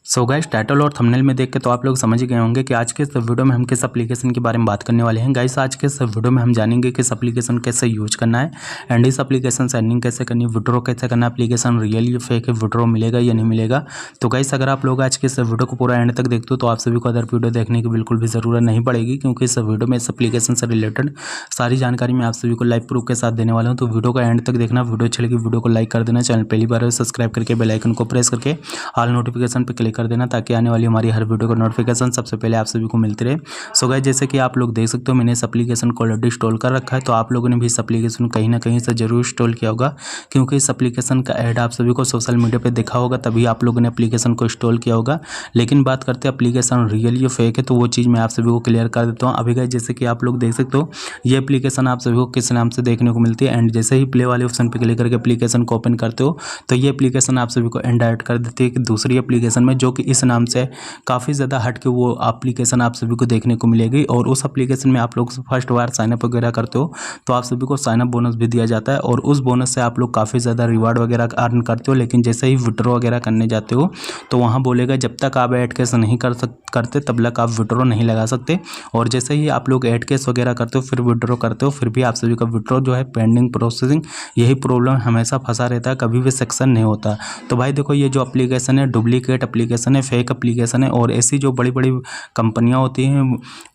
So guys, title और thumbnail में देख के तो आप लोग समझ ही गए होंगे कि आज के इस वीडियो में हम किस एप्लीकेशन के बारे में बात करने वाले हैं। गाइस, आज के इस वीडियो में हम जानेंगे कि इस एप्लीकेशन कैसे यूज करना है एंड इस एप्लीकेशन से अर्निंग कैसे करनी है, विड्रॉ कैसे करना है, एप्लीकेशन रियल या फेक है, विड्रॉ मिलेगा या नहीं मिलेगा। तो गाइस, अगर आप लोग आज के इस वीडियो को पूरा एंड तक देखते हो तो आप सभी को अदर वीडियो देखने की बिल्कुल भी ज़रूरत नहीं पड़ेगी, क्योंकि इस वीडियो में इस एप्लीकेशन से रिलेटेड सारी जानकारी मैं आप सभी को लाइव प्रूफ के साथ देने वाला हूँ। तो वीडियो को एंड तक देखना। वीडियो अच्छी लगी वीडियो को लाइक कर देना, चैनल पहली बार सब्सक्राइब करके बेल आइकन को प्रेस करके ऑल नोटिफिकेशन पर क्लिक कर देना, ताकि आने वाली हमारी हर वीडियो का नोटिफिकेशन सबसे पहले आप सभी को मिलती रहे। सो गाइस, जैसे कि आप लोग देख सकते हो मैंने इस एप्लीकेशन को ऑलरेडी इंस्टॉल कर रखा है, तो आप लोगों ने भी इस एप्लीकेशन कहीं ना कहीं से जरूर इंस्टॉल किया होगा, क्योंकि इस एप्लीकेशन का ऐड आप सभी को सोशल मीडिया पे देखा होगा, तभी आप लोगों ने एप्लीकेशन को इंस्टॉल किया होगा। लेकिन बात करते हैं एप्लीकेशन रियल या फेक है, तो वो चीज़ मैं आप सभी को क्लियर कर देता हूँ। अभी गाइस, जैसे कि आप लोग देख सकते हो ये एप्लीकेशन आप सभी को किस नाम से देखने को मिलती है, एंड जैसे ही प्ले वाले ऑप्शन पर क्लिक करके एप्लीकेशन को ओपन करते हो तो ये एप्लीकेशन आप सभी को इनडायरेक्ट कर देती है कि दूसरी एप्लीकेशन में, जो कि इस नाम से काफ़ी ज़्यादा हट के वो एप्लीकेशन आप सभी को देखने को मिलेगी। और उस एप्लीकेशन में आप लोग फर्स्ट बार साइनअप वगैरह करते हो तो आप सभी को साइनअप बोनस भी दिया जाता है, और उस बोनस से आप लोग काफ़ी ज़्यादा रिवार्ड वगैरह अर्न करते हो। लेकिन जैसे ही विड्रॉ वगैरह करने जाते हो तो वहाँ बोलेगा जब तक आप ऐड कैश नहीं करते तब तक आप विड्रॉ नहीं लगा सकते, और जैसे ही आप लोग ऐड कैश वगैरह करते हो फिर विड्रॉ करते हो, फिर भी आप सभी का विड्रॉ जो है पेंडिंग प्रोसेसिंग, यही प्रॉब्लम हमेशा फंसा रहता है, कभी भी सक्सेस नहीं होता। तो भाई देखो, ये जो एप्लीकेशन है डुप्लीकेट एप्लीकेशन है, फेक एप्लीकेशन है, और ऐसी जो बड़ी बड़ी कंपनियां होती हैं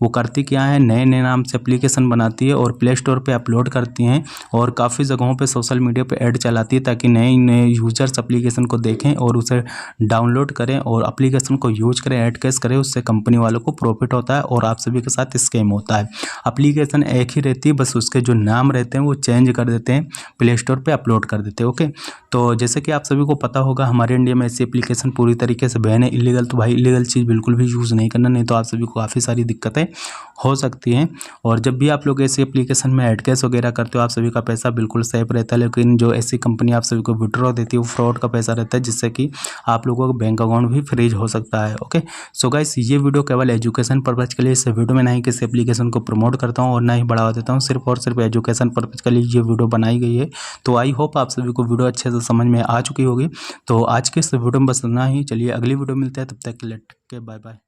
वो करती क्या है, नए नए नाम से एप्लीकेशन बनाती है और प्ले स्टोर पे अपलोड करती हैं, और काफ़ी जगहों पे सोशल मीडिया पे ऐड चलाती है, ताकि नए नए यूजर्स एप्लीकेशन को देखें और उसे डाउनलोड करें और एप्लीकेशन को यूज करें, ऐड कैश करें। उससे कंपनी वालों को प्रॉफिट होता है और आप सभी के साथ स्कैम होता है। एप्लीकेशन एक ही रहती है, बस उसके जो नाम रहते हैं वो चेंज कर देते हैं, प्ले स्टोर पर अपलोड कर देते हैं। ओके, तो जैसे कि आप सभी को पता होगा हमारे इंडिया में ऐसी एप्लीकेशन पूरी तरीके से बैन है, इलीगल। तो भाई इलीगल चीज़ बिल्कुल भी यूज़ नहीं करना, नहीं तो आप सभी को काफ़ी सारी दिक्कतें हो सकती हैं। और जब भी आप लोग ऐसी एप्लीकेशन में ऐड कैश वगैरह करते हो आप सभी का पैसा बिल्कुल सेफ रहता है, लेकिन जो ऐसी कंपनी आप सभी को विड्रॉ देती है वो फ्रॉड का पैसा रहता है, जिससे कि आप लोगों का बैंक अकाउंट भी फ्रीज हो सकता है। ओके, सो गाइस, ये वीडियो केवल एजुकेशन पर्पज़ के लिए, इस वीडियो में ना ही किसी एप्लीकेशन को प्रमोट करता हूँ और ना ही बढ़ावा देता हूँ, सिर्फ और सिर्फ एजुकेशन पर्पज़ के लिए ये वीडियो बनाई गई है। तो आई होप आप सभी को वीडियो अच्छे से समझ में आ चुकी होगी। तो आज के इस वीडियो में बस इतना ही। चलिए अगली वीडियो मिलते हैं, तब तक के लिए बाय बाय।